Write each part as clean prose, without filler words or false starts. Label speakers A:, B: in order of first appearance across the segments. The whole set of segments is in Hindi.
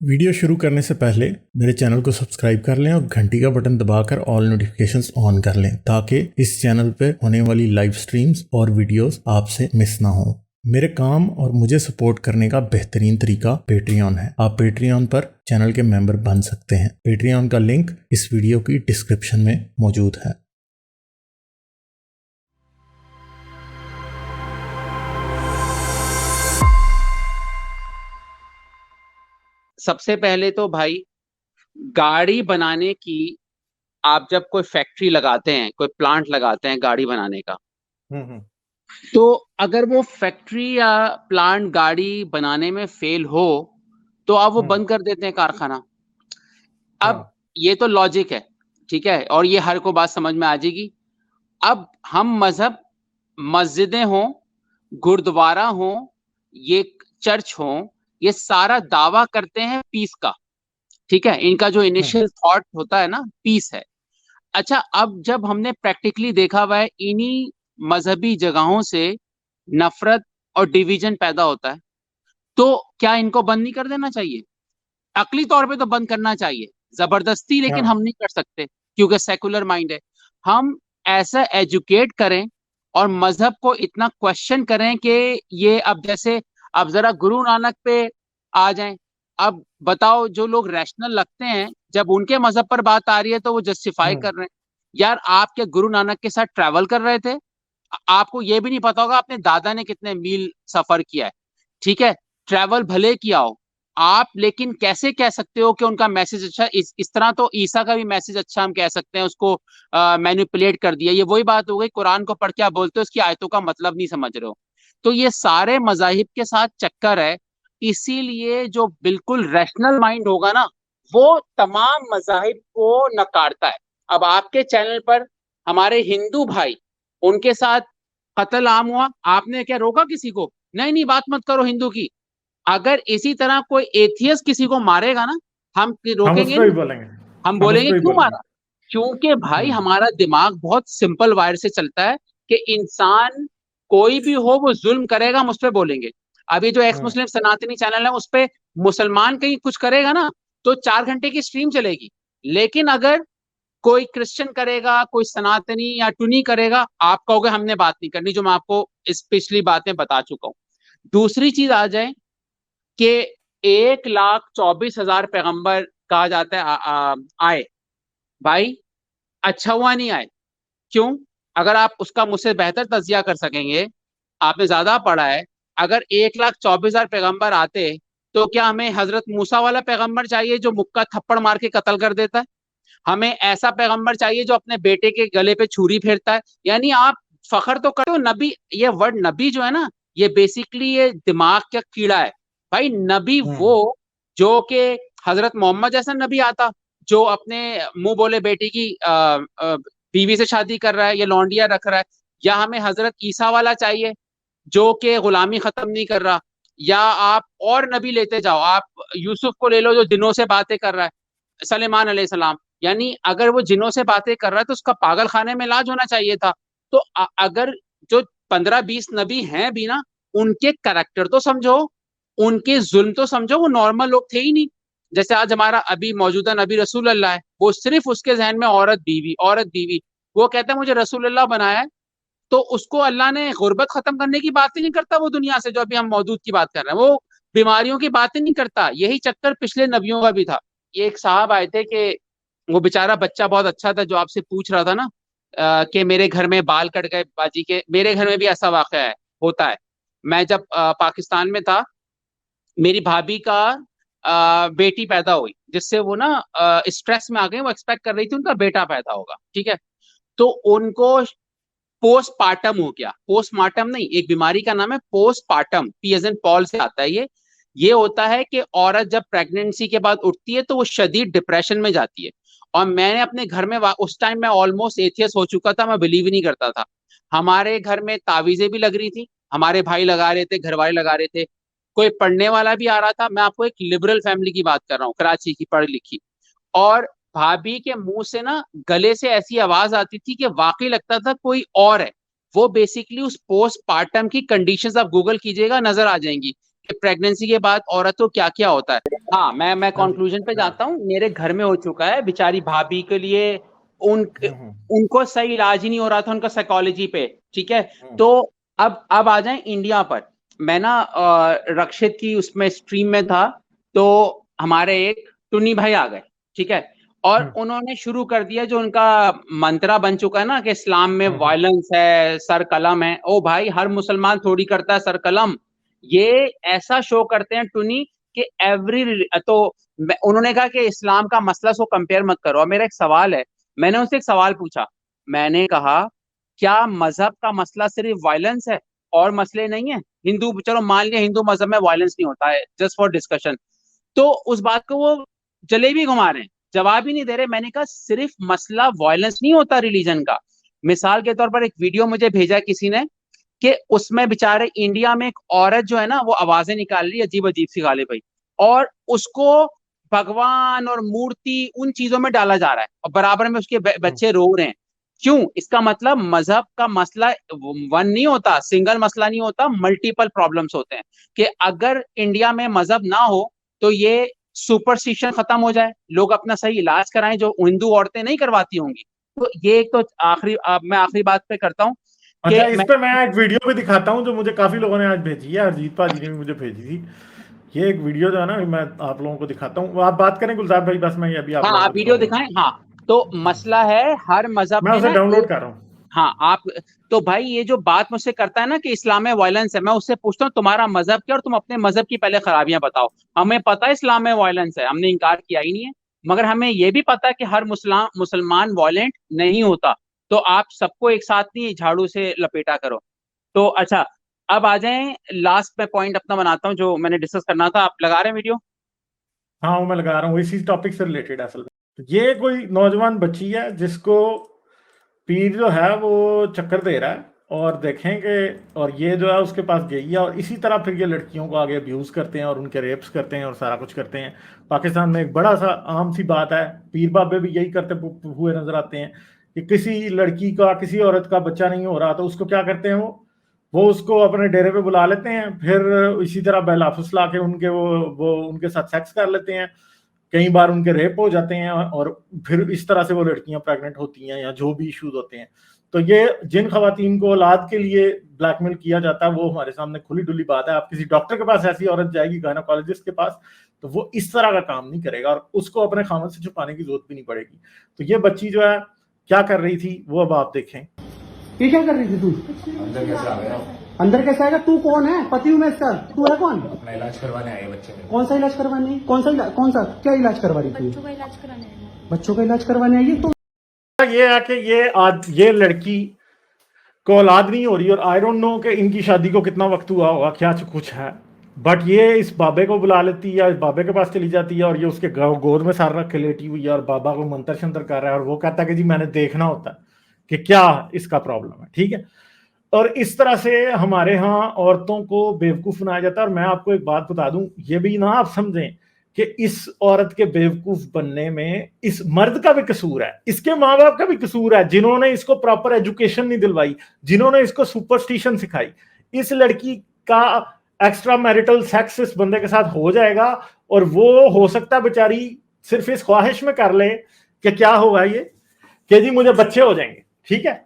A: वीडियो शुरू करने से पहले मेरे चैनल को सब्सक्राइब कर लें और घंटी का बटन दबाकर ऑल नोटिफिकेशंस ऑन कर लें ताकि इस चैनल पर होने वाली लाइव स्ट्रीम्स और वीडियोस आपसे मिस ना हो। मेरे काम और मुझे सपोर्ट करने का बेहतरीन तरीका पेट्रियन है। आप पेट्रियन पर चैनल के मेंबर बन सकते हैं। पेट्रियन का लिंक इस वीडियो की डिस्क्रिप्शन में मौजूद है।
B: सबसे पहले तो भाई, गाड़ी बनाने की आप जब कोई फैक्ट्री लगाते हैं, कोई प्लांट लगाते हैं गाड़ी बनाने का, तो अगर वो फैक्ट्री या प्लांट गाड़ी बनाने में फेल हो तो आप वो बंद कर देते हैं कारखाना। अब ये तो लॉजिक है, ठीक है, और ये हर को बात समझ में आ जाएगी। अब हम मजहब, मस्जिदें हों, गुरुद्वारा हों, ये चर्च हों, ये सारा दावा करते हैं पीस का, ठीक है। इनका जो इनिशियल थॉट होता है ना, पीस है। अच्छा, अब जब हमने प्रैक्टिकली देखा हुआ है इन्हीं मजहबी जगहों से नफरत और डिवीजन पैदा होता है, तो क्या इनको बंद नहीं कर देना चाहिए? अकली तौर पे तो बंद करना चाहिए, जबरदस्ती लेकिन हम नहीं कर सकते क्योंकि सेकुलर माइंड है। हम ऐसा एजुकेट करें और मजहब को इतना क्वेश्चन करें कि ये, अब जैसे अब जरा गुरु नानक पे आ जाएं। अब बताओ, जो लोग रैशनल लगते हैं जब उनके मजहब पर बात आ रही है तो वो जस्टिफाई कर रहे हैं। यार, आप क्या गुरु नानक के साथ ट्रैवल कर रहे थे? आपको ये भी नहीं पता होगा अपने दादा ने कितने मील सफर किया है, ठीक है। ट्रैवल भले किया हो आप, लेकिन कैसे कह सकते हो कि उनका मैसेज अच्छा? इस तरह तो ईसा का भी मैसेज अच्छा हम कह सकते हैं, उसको मैनिपुलेट कर दिया। ये वही बात हो गई, कुरान को पढ़ के आप बोलते हो उसकी आयतों का मतलब नहीं समझ रहे हो। तो ये सारे मजाहिब के साथ चक्कर है। इसीलिए जो बिल्कुल रैशनल माइंड होगा ना, वो तमाम मजाहिब को नकारता है। अब आपके चैनल पर हमारे हिंदू भाई, उनके साथ कत्ल आम हुआ, आपने क्या रोका किसी को? नहीं नहीं, बात मत करो हिंदू की। अगर इसी तरह कोई एथियस किसी को मारेगा ना, हम रोकेंगे
A: भी
B: नहीं।
A: बोलेंगे,
B: हम बोलेंगे क्यों
A: बोलेंगे।
B: मारा? क्योंकि भाई हमारा दिमाग बहुत सिंपल वायर से चलता है कि इंसान कोई भी हो वो जुल्म करेगा, हम उस पर बोलेंगे। अभी जो एक्स मुस्लिम सनातनी चैनल है उस पर मुसलमान कहीं कुछ करेगा ना तो 4 घंटे की स्ट्रीम चलेगी। लेकिन अगर कोई क्रिश्चियन करेगा, कोई सनातनी या टुनी करेगा, आप कहोगे हमने बात नहीं करनी, जो मैं आपको इस पिछली बातें बता चुका हूं। दूसरी चीज आ जाए कि 1,24,000 पैगंबर कहा जाता है आए। भाई, अच्छा हुआ नहीं आए। क्यों? अगर आप उसका मुझसे बेहतर तज्जिया कर सकेंगे, आपने ज्यादा पढ़ा है, अगर 1,24,000 पैगंबर आते तो क्या हमें हजरत मूसा वाला पैगंबर चाहिए जो मुक्का थप्पड़ मार के कत्ल कर देता है? हमें ऐसा पैगंबर चाहिए जो अपने बेटे के गले पे छुरी फेरता है? यानी आप फखर तो करते हो नबी, ये वर्ड नबी जो है ना, ये बेसिकली ये दिमाग का कीड़ा है। भाई, नबी वो जो कि हजरत मोहम्मद जैसा नबी आता जो अपने मुंह बोले बेटी की बीवी से शादी कर रहा है या लौंडिया रख रहा है, या हमें हजरत ईसा वाला चाहिए जो कि गुलामी खत्म नहीं कर रहा, या आप और नबी लेते जाओ, आप यूसुफ को ले लो जो जिनों से बातें कर रहा है, सलेमान अलैहिस्सलाम। यानी अगर वो जिनों से बातें कर रहा है तो उसका पागल खाने में इलाज होना चाहिए था। तो अगर जो 15-20 नबी हैं भी ना, उनके करैक्टर तो समझो, उनके जुल्म तो समझो। वो नॉर्मल लोग थे ही नहीं। जैसे आज हमारा अभी मौजूदा नबी रसूल अल्लाह है, वो सिर्फ उसके जहन में औरत बीवी, औरत बीवी। वो कहता है मुझे रसूल अल्लाह बनाया है, तो उसको अल्लाह ने गुर्बत खत्म करने की बात ही नहीं करता वो दुनिया से, जो अभी हम मौजूद की बात कर रहे हैं। वो बीमारियों की बात ही नहीं करता। यही चक्कर पिछले नबियों का भी था। ये एक साहब आए थे कि वो बेचारा बच्चा बहुत अच्छा था जो आपसे पूछ रहा था ना, कि मेरे घर में बाल कट गए बाजी के। मेरे घर में भी ऐसा वाकया है, होता है। मैं जब पाकिस्तान में था, मेरी भाभी का बेटी पैदा हुई, जिससे वो ना स्ट्रेस में आ गए। वो एक्सपेक्ट कर रही थी उनका बेटा पैदा होगा, ठीक है। तो उनको पोस्टपार्टम हो गया। पोस्टमार्टम नहीं, एक बीमारी का नाम है postpartum, P as in Paul से आता है ये होता है कि औरत जब प्रेगनेंसी के बाद उठती है तो वो शदीद डिप्रेशन में जाती है। और मैंने अपने घर में, उस टाइम मैं ऑलमोस्ट एथियस हो चुका था, मैं बिलीव ही नहीं करता था। हमारे घर में तावीजें भी लग रही थी, हमारे भाई लगा रहे थे, घर वाले लगा रहे थे, कोई पढ़ने वाला भी आ रहा था। मैं आपको एक लिबरल फैमिली की बात कर रहा हूँ, कराची की, पढ़ लिखी। और भाभी के मुंह से ना गले से ऐसी आवाज आती थी कि वाकई लगता था कोई और है। वो बेसिकली उस पोस्टपार्टम की कंडीशंस आप गूगल कीजिएगा, नजर आ जाएंगी प्रेगनेंसी के बाद औरत को क्या क्या होता है। हाँ, मैं कंक्लूजन पे जाता हूँ। मेरे घर में हो चुका है, बेचारी भाभी के लिए उन उनको सही इलाज ही नहीं हो रहा था उनका साइकोलॉजी पे, ठीक है। तो अब आ जाए इंडिया पर। मैं ना रक्षित की उसमें स्ट्रीम में था, तो हमारे एक टुन्नी भाई आ गए, ठीक है। और उन्होंने शुरू कर दिया जो उनका मंत्रा बन चुका है ना कि इस्लाम में वायलेंस है, सर कलम है। ओ भाई, हर मुसलमान थोड़ी करता है सर कलम। ये ऐसा शो करते हैं टुनी कि तो उन्होंने कहा कि इस्लाम का मसला सो कंपेयर मत करो। और मेरा एक सवाल है, मैंने उनसे एक सवाल पूछा। मैंने कहा, क्या मजहब का मसला सिर्फ वायलेंस है और मसले नहीं है? हिंदू, चलो मान लिया हिंदू मजहब में वायलेंस नहीं होता है, जस्ट फॉर डिस्कशन। तो उस बात को वो जलेबी घुमा रहे हैं, जवाब ही नहीं दे रहे। मैंने कहा सिर्फ मसला वायलेंस नहीं होता रिलीजन का। मिसाल के तौर पर एक वीडियो मुझे भेजा किसी ने कि उसमें बेचारे इंडिया में एक औरत जो है ना, वो आवाजें निकाल रही है अजीब अजीब सी, गाली भाई, और उसको भगवान और मूर्ति उन चीजों में डाला जा रहा है और बराबर में उसके बच्चे रो रहे हैं। क्यों? इसका मतलब मजहब का मसला वन नहीं होता, सिंगल मसला नहीं होता, मल्टीपल प्रॉब्लम्स होते हैं। कि अगर इंडिया में मजहब ना हो तो ये सुपरस्टिशन खत्म हो जाए, लोग अपना सही इलाज कराएं जो हिंदू औरतें नहीं करवाती होंगी। तो ये एक तो मैं आखिरी बात पे करता हूँ
C: अच्छा,
B: कि
C: इस पे मैं एक वीडियो भी दिखाता हूँ जो मुझे काफी लोगों ने आज भेजी है। अरजीत भाजी ने भी मुझे भेजी थी। ये एक वीडियो जो है ना, मैं आप लोगों को दिखाता हूँ। आप बात करें गुलजार भाई, बस मैं ये अभी आप
B: हाँ,
C: लोगों
B: आप
C: को
B: वीडियो
C: दिखाऊंगा।
B: दिखाएं। हाँ, तो मसला है हर मजहब
C: मैं
B: में
C: उसे
B: ना
C: डाउनलोड कर रहा हूँ।
B: हाँ, आप तो भाई ये जो बात मुझसे करता है ना कि इस्लाम में वायलेंस है, मैं उससे पूछता हूँ तुम्हारा मजहब क्या, और तुम अपने मजहब की पहले खराबियां बताओ। हमें पता है इस्लाम में वायलेंस है, हमने इनकार किया ही नहीं है, मगर हमें यह भी पता है कि हर मुसलमान वायलेंट नहीं होता। तो आप सबको एक साथ नहीं झाड़ू से लपेटा करो। तो अच्छा, अब आ जाएं, लास्ट में पॉइंट अपना बनाता हूँ जो मैंने डिस्कस करना था। आप लगा रहे हैं वीडियो?
C: हाँ, वो मैं लगा रहा हूँ, इसी टॉपिक से रिलेटेड असल में। तो ये कोई नौजवान बच्ची है जिसको पीर जो है वो चक्कर दे रहा है, और देखेंगे, और ये जो है उसके पास गई है, और इसी तरह फिर ये लड़कियों को आगे अब्यूज करते हैं और उनके रेप्स करते हैं और सारा कुछ करते हैं। पाकिस्तान में एक बड़ा सा आम सी बात है, पीर बाबे भी यही करते हुए नजर आते हैं कि किसी लड़की का, किसी औरत का बच्चा नहीं हो रहा तो उसको क्या करते हैं, वो उसको अपने डेरे पे बुला लेते हैं, फिर इसी तरह बेला फुसला के उनके वो उनके साथ सेक्स कर लेते हैं। कई बार उनके रेप हो जाते हैं, और फिर इस तरह से वो लड़कियां प्रेग्नेंट होती हैं, या जो भी इश्यूज होते हैं। तो ये जिन खवातीन को औलाद के लिए ब्लैकमेल किया जाता है, वो हमारे सामने खुली डुली बात है। आप किसी डॉक्टर के पास ऐसी औरत जाएगी, गायनोकोलॉजिस्ट के पास, तो वो इस तरह का काम नहीं करेगा, और उसको अपने खामन से छुपाने की जरूरत भी नहीं पड़ेगी। तो ये बच्ची जो है क्या कर रही थी वो अब आप देखें।
D: ये क्या कर रही थी तू?
E: अंदर कैसे आ गया?
D: अंदर कैसे आएगा? तू कौन है? पति हूँ मैं इसका। तू है कौन?
E: अपना इलाज करवाने आए बच्चे में।
D: कौन सा इलाज करवाने? कौन सा क्या इलाज करवा रही थी?
F: बच्चों का इलाज कराने आई हूँ।
D: बच्चों का इलाज करवाने आई है तो?
C: ये है कि ये लड़की को औलाद नहीं हो रही, और आई डोंट नो कि इनकी शादी को कितना वक्त हुआ होगा, क्या कुछ है, बट ये इस बाबे को बुला लेती है, या इस बाबे के पास चली जाती है, और ये उसके गोद में सार रख के लेटी हुई है, और बाबा को मंत्र शंत्र कर रहा है, और वो कहता है कि जी मैंने देखना होता है कि क्या इसका प्रॉब्लम है, ठीक है। और इस तरह से हमारे यहाँ औरतों को बेवकूफ बनाया जाता है। और मैं आपको एक बात बता दूं, ये भी ना आप समझें कि इस औरत के बेवकूफ बनने में इस मर्द का भी कसूर है, इसके माँ बाप का भी कसूर है, जिन्होंने इसको प्रॉपर एजुकेशन नहीं दिलवाई, जिन्होंने इसको सुपरस्टिशन सिखाई। इस लड़की का एक्स्ट्रा मैरिटल सेक्स इस बंदे के साथ हो जाएगा, और वो हो सकता है बेचारी सिर्फ इस ख्वाहिश में कर ले कि क्या होगा ये, कि जी मुझे बच्चे हो जाएंगे, ठीक है।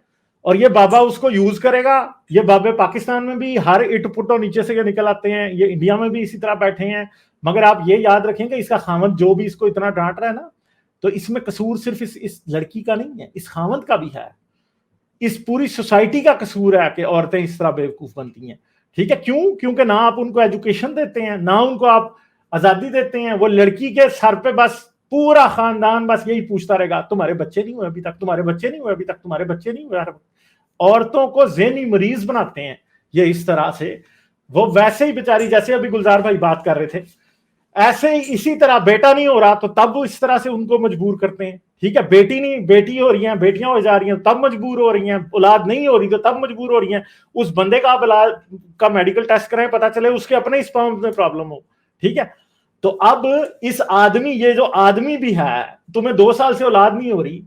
C: और ये बाबा उसको यूज करेगा। ये बाबे पाकिस्तान में भी हर इट पुटो नीचे से निकल आते हैं, ये इंडिया में भी इसी तरह बैठे हैं। मगर आप ये याद रखें कि इसका खामद जो भी इसको इतना डांट रहा है ना, तो इसमें कसूर सिर्फ इस लड़की का नहीं है, इस खामद का भी है। इस पूरी सोसाइटी का कसूर है कि औरतें इस तरह बेवकूफ बनती हैं, ठीक है। क्यों? क्योंकि ना आप उनको एजुकेशन देते हैं, ना उनको आप आजादी देते हैं। वो लड़की के सर पे बस पूरा खानदान बस यही पूछता रहेगा, तुम्हारे बच्चे नहीं हुए अभी तक, तुम्हारे बच्चे नहीं हुए अभी तक, तुम्हारे बच्चे नहीं हुए। औरतों को ज़हनी मरीज बनाते हैं ये इस तरह से। वो वैसे ही बेचारी, जैसे अभी गुलजार भाई बात कर रहे थे, ऐसे ही इसी तरह बेटा नहीं हो रहा तो तब वो इस तरह से उनको मजबूर करते हैं, ठीक है। बेटी हो रही हैं, बेटियां हो जा रही हैं तब मजबूर हो रही हैं, औलाद नहीं हो रही तो तब मजबूर हो रही हैं। उस बंदे का आप इलाज का मेडिकल टेस्ट करें, पता चले उसके अपने स्पर्म में प्रॉब्लम हो, ठीक है। तो अब इस आदमी, ये जो आदमी भी है, तुम्हें 2 साल से औलाद नहीं हो रही,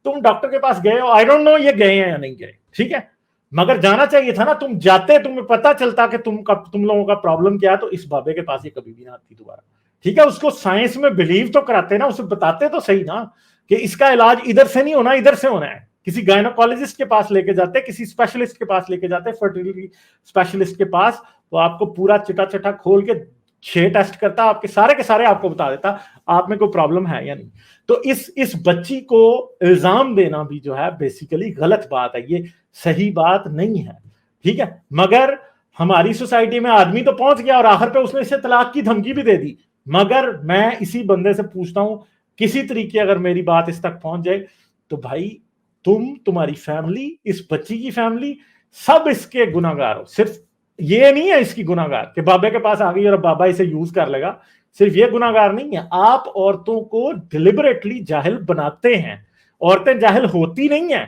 C: तुम डॉक्टर के पास गए हो, आई डोंट नो ये गए हैं या नहीं गए, ठीक है। मगर जाना चाहिए था ना, तुम जाते, तुम्हें पता चलता कि तुम लोगों का प्रॉब्लम क्या है, तो इस बाबे के पास ये कभी भी ना आती दोबारा। ठीक है, उसको साइंस में बिलीव तो कराते ना, उसे बताते तो सही ना कि इसका इलाज इधर से नहीं होना, इधर से होना है। किसी गायनोकोलॉजिस्ट के पास लेके जाते, किसी स्पेशलिस्ट के पास लेके जाते, फर्टिलिटी स्पेशलिस्ट के पास, तो आपको पूरा चिटा चिटा खोल के 6 टेस्ट करता, आपके सारे के सारे आपको बता देता आप में कोई प्रॉब्लम है या नहीं। तो इस बच्ची को इल्जाम देना भी जो है बेसिकली गलत बात है, ये सही बात नहीं है। ठीक है, मगर हमारी सोसाइटी में आदमी तो पहुंच गया और आखिर पे उसने इसे तलाक की धमकी भी दे दी। मगर मैं इसी बंदे से पूछता हूं, किसी तरीके अगर मेरी बात इस तक पहुंच जाए तो भाई तुम्हारी फैमिली, इस बच्ची की फैमिली, सब इसके गुनाहगार हो। सिर्फ ये नहीं है इसकी गुनाहगार कि बाबे के पास आ गई और बाबा इसे यूज कर लेगा, सिर्फ ये गुनाहगार नहीं है, आप औरतों को डिलिबरेटली जाहिल बनाते हैं। औरतें जाहिल होती नहीं है,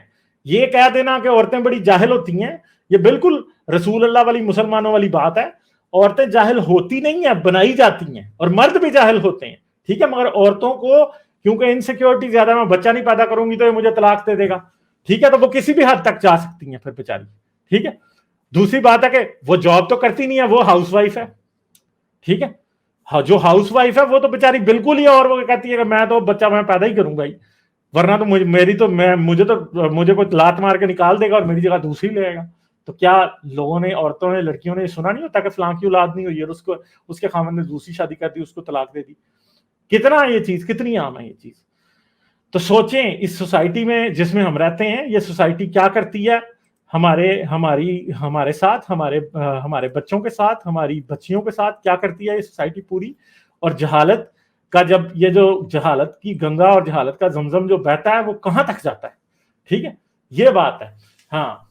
C: ये कह देना कि औरतें बड़ी जाहिल होती हैं, ये बिल्कुल रसूल अल्लाह वाली, मुसलमानों वाली बात है। औरतें जाहिल होती नहीं है, बनाई जाती हैं, और मर्द भी जाहिल होते हैं। ठीक है, मगर औरतों को क्योंकि इनसिक्योरिटी ज्यादा, मैं बच्चा नहीं पैदा करूंगी तो ये मुझे तलाक दे देगा। ठीक है, तो वो किसी भी हद तक जा सकती हैं फिर बेचारी। ठीक है, दूसरी बात है कि वो जॉब तो करती नहीं है, वो हाउसवाइफ है। ठीक है, हाँ, जो हाउसवाइफ है वो तो बेचारी बिल्कुल ही, और वो कहती है कि मैं तो बच्चा मैं पैदा ही करूंगा ही, वरना तो मुझे कोई लात मार के निकाल देगा और मेरी जगह दूसरी लेगा। तो क्या लोगों ने, औरतों ने, लड़कियों ने सुना नहीं होता कि फलां की औलाद नहीं हुई और उसको, उसके खामन ने दूसरी शादी कर दी, उसको तलाक दे दी। कितना ये चीज, कितनी आम है ये चीज। तो सोचें, इस सोसाइटी में जिसमें हम रहते हैं, ये सोसाइटी क्या करती है हमारे साथ, हमारे बच्चों के साथ, हमारी बच्चियों के साथ क्या करती है ये सोसाइटी पूरी। और जहालत का, जब ये जो जहालत की गंगा और जहालत का जमजम जो बहता है वो कहां तक जाता है। ठीक है, ये बात है। हाँ,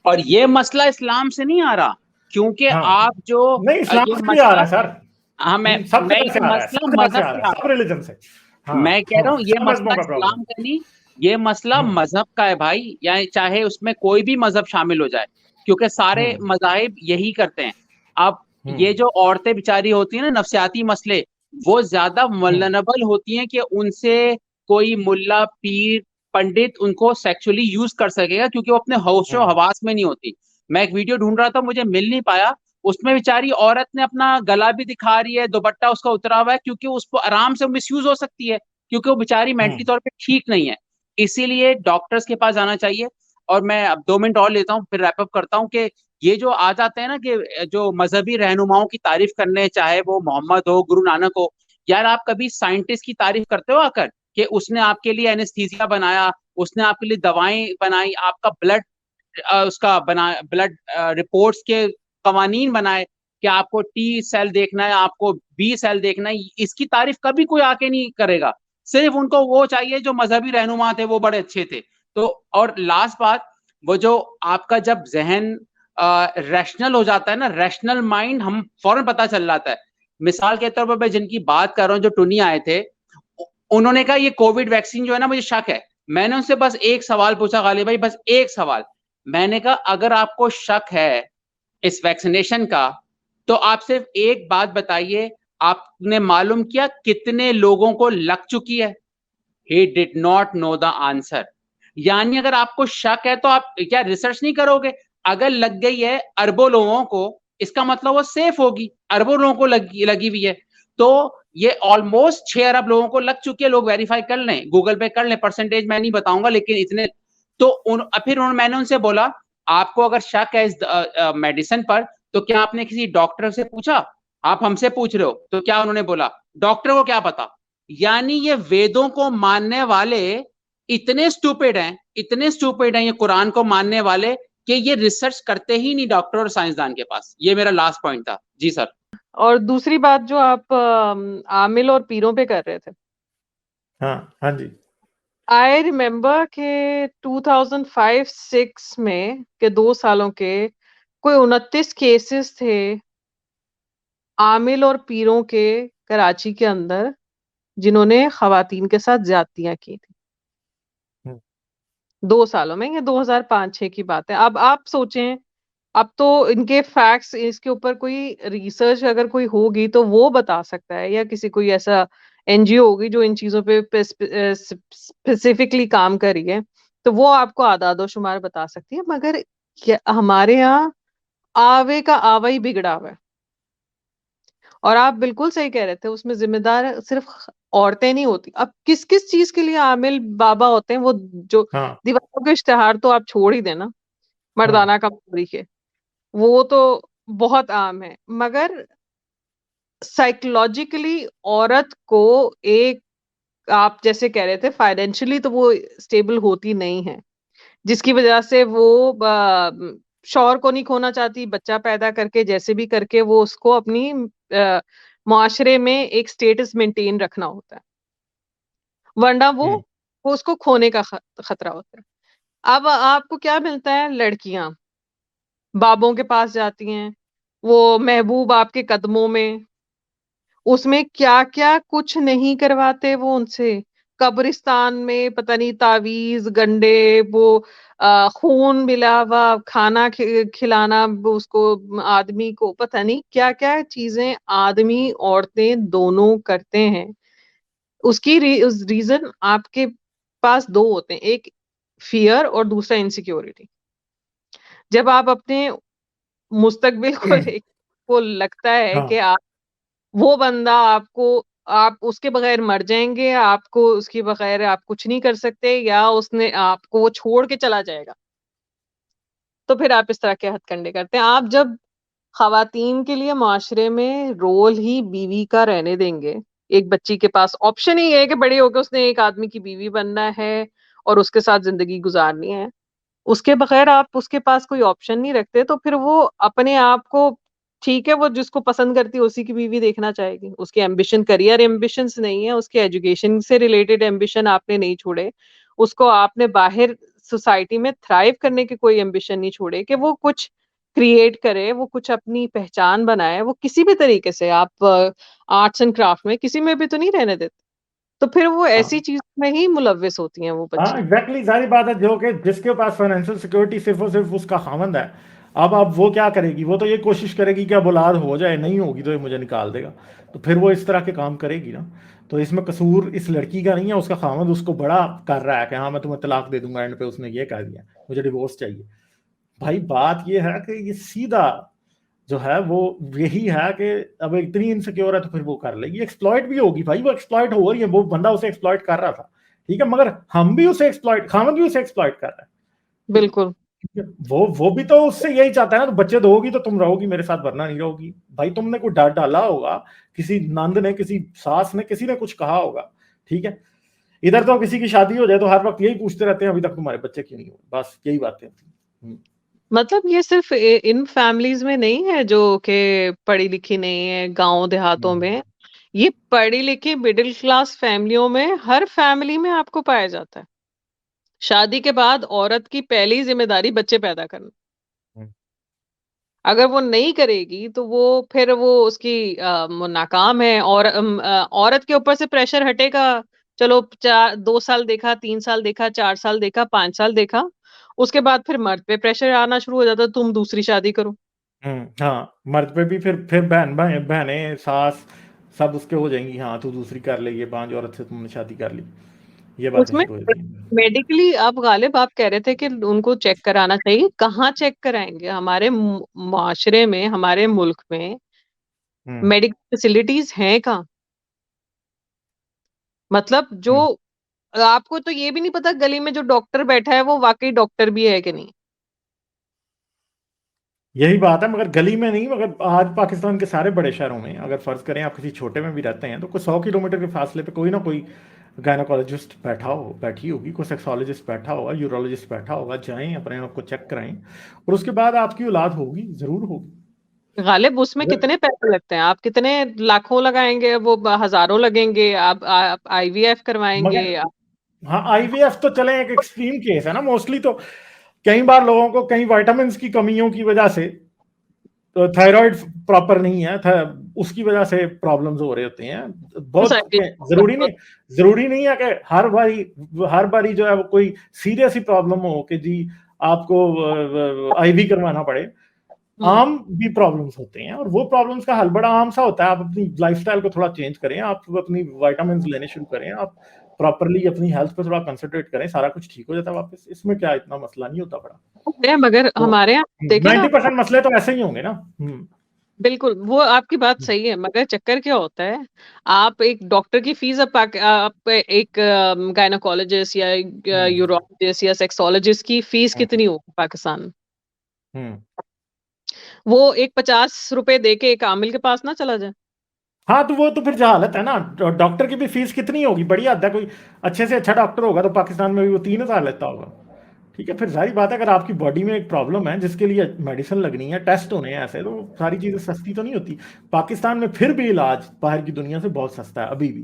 B: और ये मसला इस्लाम से नहीं आ रहा, क्योंकि
C: हाँ,
B: आप जो
C: नहीं, इस्लाम
B: ये
C: से भी आ रहा है
B: मसला,
C: सर,
B: हाँ
C: सब
B: मैं
C: जगह से
B: ये
C: आ रहा है,
B: मसला
C: सब जगह से
B: मजहब
C: आ
B: से
C: रहा
B: आ
C: है,
B: रहा
C: सब रिलीजन से।
B: हूँ।
C: हाँ,
B: मैं कह रहा
C: हाँ,
B: हूँ ये
C: सब
B: मसला
C: मजहबों का प्रॉब्लम।
B: इस्लाम का नहीं, ये मसला मजहब का है भाई, या चाहे उसमें कोई भी मजहब शामिल हो जाए, क्योंकि सारे मजाहिब यही करते हैं। अब ये जो औरतें बेचारी होती है ना, नफ्सियाती मसले, वो ज्यादा वल्नरेबल होती हैं कि उनसे कोई मुल्ला, पीर, पंडित उनको सेक्सुअली यूज कर सकेगा, क्योंकि वो अपने होशो हवास में नहीं होती। मैं एक वीडियो ढूंढ रहा था, मुझे मिल नहीं पाया, उसमें बेचारी औरत ने अपना गला भी दिखा रही है, दुपट्टा उसका उतरा हुआ है, क्योंकि उसको आराम से मिसयूज हो सकती है, क्योंकि वो बेचारी मेंटली तौर पे ठीक नहीं है। इसीलिए डॉक्टर्स के पास जाना चाहिए। और मैं अब 2 मिनट और लेता हूँ, फिर रैपअप करता हूँ कि ये जो आ जाते हैं ना कि जो मजहबी रहनुमाओं की तारीफ करने, चाहे वो मोहम्मद हो, गुरु नानक हो, यार आप कभी साइंटिस्ट की तारीफ करते हो आकर कि उसने आपके लिए एनेस्थीसिया बनाया, उसने आपके लिए दवाएं बनाई, आपका ब्लड उसका बना, ब्लड रिपोर्ट्स के कवानीन बनाए कि आपको टी सेल देखना है, आपको बी सेल देखना है, इसकी तारीफ कभी कोई आके नहीं करेगा। सिर्फ उनको वो चाहिए जो मजहबी रहनुमा थे, वो बड़े अच्छे थे। तो और लास्ट बात, वो जो आपका जब जहन रैशनल हो जाता है ना, रैशनल माइंड, हम फौरन पता चल जाता है। मिसाल के तौर पर मैं जिनकी बात कर रहा हूँ, जो टुनी आए थे, उन्होंने कहा ये कोविड वैक्सीन जो है ना, मुझे शक है। मैंने उनसे बस एक सवाल पूछा, गाली भाई, बस एक सवाल। मैंने कहा अगर आपको शक है इस वैक्सीनेशन का, तो आप सिर्फ एक बात बताइए, आपने मालूम किया कितने लोगों को लग चुकी है? He did not know the answer। यानी अगर आपको शक है तो आप क्या रिसर्च नहीं करोगे? अगर लग गई है अरबों लोगों को, इसका मतलब वो सेफ होगी, अरबों लोगों को लगी हुई है। तो ये ऑलमोस्ट 6 अरब लोगों को लग चुकी है, लोग वेरीफाई कर लें, गूगल पे कर लें, परसेंटेज मैं नहीं बताऊंगा, लेकिन इतने तो फिर मैंने उनसे बोला, आपको अगर शक है इस मेडिसिन पर, तो क्या आपने किसी डॉक्टर से पूछा? आप हमसे पूछ रहे हो। तो क्या उन्होंने बोला, डॉक्टर को क्या पता। यानी ये वेदों को मानने वाले इतने स्टूपिड हैं, इतने स्टूपिड हैं ये कुरान को मानने वाले, कि ये रिसर्च करते ही नहीं डॉक्टर और साइंसदान के पास। ये मेरा लास्ट पॉइंट था जी सर।
F: और दूसरी बात जो आप आमिल और पीरों पे कर रहे थे,
C: हाँ, हाँ जी,
F: आई रिमेम्बर के 2005-6 में के 2 सालों के कोई 29 केसेस थे आमिल और पीरों के कराची के अंदर, जिन्होंने खवातीन के साथ ज्यादतियां की थी 2 सालों में। ये 2005-6 की बात है। अब आप सोचें, अब तो इनके फैक्ट्स, इसके ऊपर कोई रिसर्च अगर कोई होगी तो वो बता सकता है, या किसी कोई ऐसा एनजीओ होगी जो इन चीजों पे स्पेसिफिकली काम कर रही है, तो वो आपको आदादो शुमार बता सकती है। मगर कि हमारे यहाँ आवे का आवा ही बिगड़ा हुआ है। और आप बिल्कुल सही कह रहे थे, उसमें जिम्मेदार सिर्फ औरतें नहीं होती। अब किस किस चीज के लिए आमिल बाबा होते हैं, वो जो
C: हाँ
F: दीवारों के इश्तेहार तो आप छोड़ ही देना,
C: हाँ
F: मर्दाना कमजोरी के, वो तो बहुत आम है। मगर साइकोलॉजिकली औरत को एक, आप जैसे कह रहे थे, फाइनेंशियली तो वो स्टेबल होती नहीं है, जिसकी वजह से वो शौहर को नहीं खोना चाहती, बच्चा पैदा करके जैसे भी करके वो उसको अपनी मुआशरे में एक स्टेटस मेंटेन रखना होता है, वरना
C: हम्म
F: वो उसको खोने का खतरा होता है। अब आपको क्या मिलता है, लड़कियां बाबों के पास जाती हैं, वो महबूब आपके कदमों में, उसमें क्या-क्या कुछ नहीं करवाते वो उनसे। कब्रिस्तान में पता नहीं तावीज़, गंडे, वो खून मिला हुआ खाना खिलाना वो उसको, आदमी को पता नहीं क्या-क्या चीज़ें आदमी, औरतें दोनों करते हैं। उसकी रीज़न आपके पास 2 होते हैं, एक फ़ियर और दूसरा इनसिक्योरिटी। जब आप अपने मुस्तकबिल को को लगता है कि
C: हाँ
F: वो बंदा आपको, आप उसके बगैर मर जाएँगे, आपको उसके बगैर आप कुछ नहीं कर सकते, या उसने आपको वो छोड़ के चला जाएगा, तो फिर आप इस तरह के हथकंडे करते हैं। आप जब ख़वातीन के लिए मुआशरे में रोल ही बीवी का रहने देंगे, एक बच्ची के पास ऑप्शन ही है कि बड़े होके उसने एक आदमी की बीवी बनना है और उसके साथ ज़िंदगी गुज़ारनी है। उसके बगैर आप उसके पास कोई ऑप्शन नहीं रखते, तो फिर वो अपने आप को, ठीक है, वो जिसको पसंद करती है उसी की बीवी देखना चाहेगी। उसके एम्बिशन, करियर एम्बिशंस नहीं है, उसके एजुकेशन से रिलेटेड एम्बिशन आपने नहीं छोड़े। उसको आपने बाहर सोसाइटी में थ्राइव करने के कोई एम्बिशन नहीं छोड़े कि वो कुछ क्रिएट करे, वो कुछ अपनी पहचान बनाए, वो किसी भी तरीके से, आप आर्ट्स एंड क्राफ्ट में किसी में भी तो नहीं रहने देते। तो फिर वो ऐसी
C: हाँ
F: चीज़ में ही मुलव्विस होती हैं वो
C: हाँ
F: बच्चियाँ।
C: एग्जैक्टली जारी बात है, जो कि जिसके पास फाइनेंशियल सिक्योरिटी सिर्फ और सिर्फ उसका खामंद है। अब वो क्या करेगी, वो तो ये कोशिश करेगी कि अब औलाद हो जाए, नहीं होगी तो ये मुझे निकाल देगा। तो फिर वो इस तरह के काम करेगी ना। तो इसमें कसूर इस लड़की का नहीं है, उसका खामंद उसको बड़ा कर रहा है कि हाँ मैं तुम्हें तलाक दे दूंगा, एंड पे उसने ये कह दिया मुझे डिवोर्स चाहिए। भाई बात ये है कि ये सीधा जो है वो यही है कि अब इतनी इनसिक्योर है तो फिर वो कर लेगी, एक्सप्लॉइट भी होगी। भाई वो एक्सप्लॉइट हो रही है, वो बंदा उसे एक्सप्लॉइट कर रहा था, ठीक है, मगर हम भी उसे एक्सप्लॉइट, खामद भी उसे एक्सप्लॉइट कर रहा है।
F: बिल्कुल।
C: वो भी तो उससे यही चाहता है ना, तो बच्चे दोगी तो तुम रहोगी मेरे साथ, वरना नहीं रहोगी। भाई तुमने कोई डर डाला होगा, किसी नंद ने, किसी सास ने, किसी ने कुछ कहा होगा, ठीक है। इधर तो किसी की शादी हो जाए तो हर वक्त यही पूछते रहते हैं अभी तक तुम्हारे बच्चे क्यों नहीं हुए, बस यही बातें होती।
F: मतलब ये सिर्फ इन फैमिलीज में नहीं है जो कि पढ़ी लिखी नहीं है, गांव देहातों में, ये पढ़ी लिखी मिडिल क्लास फैमिलियों में, हर फैमिली में आपको पाया जाता है। शादी के बाद औरत की पहली जिम्मेदारी बच्चे पैदा करना।
C: हम्म।
F: अगर वो नहीं करेगी तो वो फिर वो उसकी वो नाकाम है। और औरत के ऊपर से प्रेशर हटेगा। चलो 2 साल देखा, 3 साल देखा, 4 साल देखा, 5 साल देखा, उसके बाद फिर मर्द पे प्रेशर आना शुरू हो जाता, तुम दूसरी शादी करो।
C: हाँ मर्द पे भी फिर बहनें सास सब उसके हो जाएंगी, हाँ तू दूसरी कर ले, ये 5 औरत से तुमने शादी कर ली, ये बातें
F: उसमें
C: शुरू हो जाएंगी।
F: मेडिकली, आप गालिब आप कह रहे थे कि उनको चेक कराना चाहिए, कहाँ चेक कराएंगे? हमारे माशरे में, हमारे मुल्क में
C: हम्म
F: मेडिकल फैसिलिटीज हैं कहाँ? मतलब जो,
C: हम्म।
F: आपको तो ये भी नहीं पता गली में जो डॉक्टर बैठा है वो वाकई डॉक्टर भी है कि नहीं।
C: यही बात है, मगर गली में नहीं, मगर आज पाकिस्तान के सारे बड़े शहरों में अगर फर्ज करें आप किसी छोटे में भी रहते हैं तो कोई 100 किलोमीटर के फासले पे कोई ना कोई गायनोकोलॉजिस्ट बैठी होगी, कोई सेक्सोलॉजिस्ट बैठा होगा, यूरोलॉजिस्ट बैठा होगा। जाएं अपने आप को चेक कराएं, और उसके बाद आपकी औलाद होगी, जरूर होगी।
F: गालिब उसमें
C: अगर
F: कितने पैसे लगते हैं? आप कितने लाखों लगाएंगे, वो हजारों लगेंगे। आप आईवीएफ करवाएंगे
C: मगर हाँ आईवीएफ तो चले एक एक्सट्रीम केस है ना, मोस्टली तो कई बार लोगों को कई विटामिन की कमियों की वजह से, तो थायराइड प्रॉपर नहीं है था, उसकी वजह से प्रॉब्लम्स हो रहे होते हैं बहुत। जरूरी नहीं है कि हर बारी जो है वो कोई सीरियस ही प्रॉब्लम हो कि जी आपको आईवी करवाना पड़े। आम भी प्रॉब्लम्स होते हैं, और वो प्रॉब्लम्स का हल बड़ा आम सा होता है। आप अपनी लाइफस्टाइल को थोड़ा चेंज करें, आप अपनी विटामिन लेने शुरू करें, आप प्रॉपरली अपनी हेल्थ पे थोड़ा कंसंट्रेट करें, सारा कुछ ठीक हो जाता है वापस। इसमें क्या इतना मसला नहीं होता बड़ा।
F: है, मगर
C: तो
F: हमारे यहाँ देखे ना
C: 90% मसले तो ऐसे ही होंगे ना।
F: बिल्कुल, वो आपकी बात सही है, मगर चक्कर क्या होता है, आप एक डॉक्टर की फीस आप एक गायनोकोलॉजिस्ट या यूरोलॉजिस्ट या सेक्सोलॉजिस्ट की फीस कितनी होगी पाकिस्तान में? वो एक 50 रुपए दे के एक आमिल के पास ना चला जाए।
C: हाँ, तो वो तो फिर जहालत है ना। डॉक्टर की भी फीस कितनी होगी, बड़ी हद है। कोई अच्छे से अच्छा डॉक्टर होगा तो पाकिस्तान में भी वो 3,000 लेता होगा। ठीक है, फिर सारी बात है, अगर आपकी बॉडी में एक प्रॉब्लम है जिसके लिए मेडिसिन लगनी है, टेस्ट होने हैं ऐसे, तो सारी चीज़ें सस्ती तो नहीं होती। पाकिस्तान में फिर भी इलाज बाहर की दुनिया से बहुत सस्ता है अभी भी।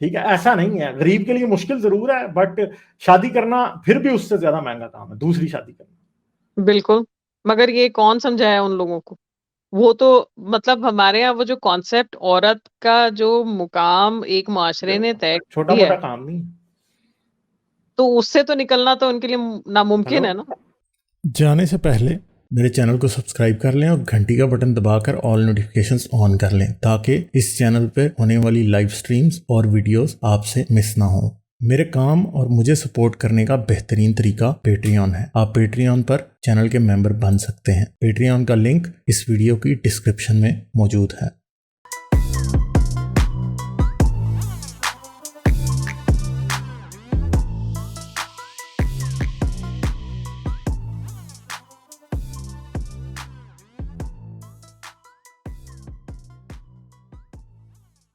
C: ठीक है, ऐसा नहीं है, गरीब के लिए मुश्किल जरूर है, बट शादी करना फिर भी उससे ज्यादा महंगा काम है, दूसरी शादी करना।
F: बिल्कुल, मगर ये कौन समझाया उन लोगों को? वो तो मतलब हमारे यहाँ वो जो कॉन्सेप्ट औरत का जो मुकाम एक माशरे ने तय कर
C: छोटा
F: दिया
C: मोटा
F: है,
C: काम नहीं।
F: तो उससे तो निकलना तो उनके लिए नामुमकिन
C: हेलो,
F: है ना।
A: जाने से पहले मेरे चैनल को सब्सक्राइब कर लें और घंटी का बटन दबाकर ऑल नोटिफिकेशंस ऑन कर लें, ताकि इस चैनल पर होने वाली लाइव स्ट्रीम्स और वीडियोस आपसे मिस ना हो। मेरे काम और मुझे सपोर्ट करने का बेहतरीन तरीका पेट्रियन है। आप पेट्रियन पर चैनल के मेंबर बन सकते हैं। पेट्रियन का लिंक इस वीडियो की डिस्क्रिप्शन में मौजूद है।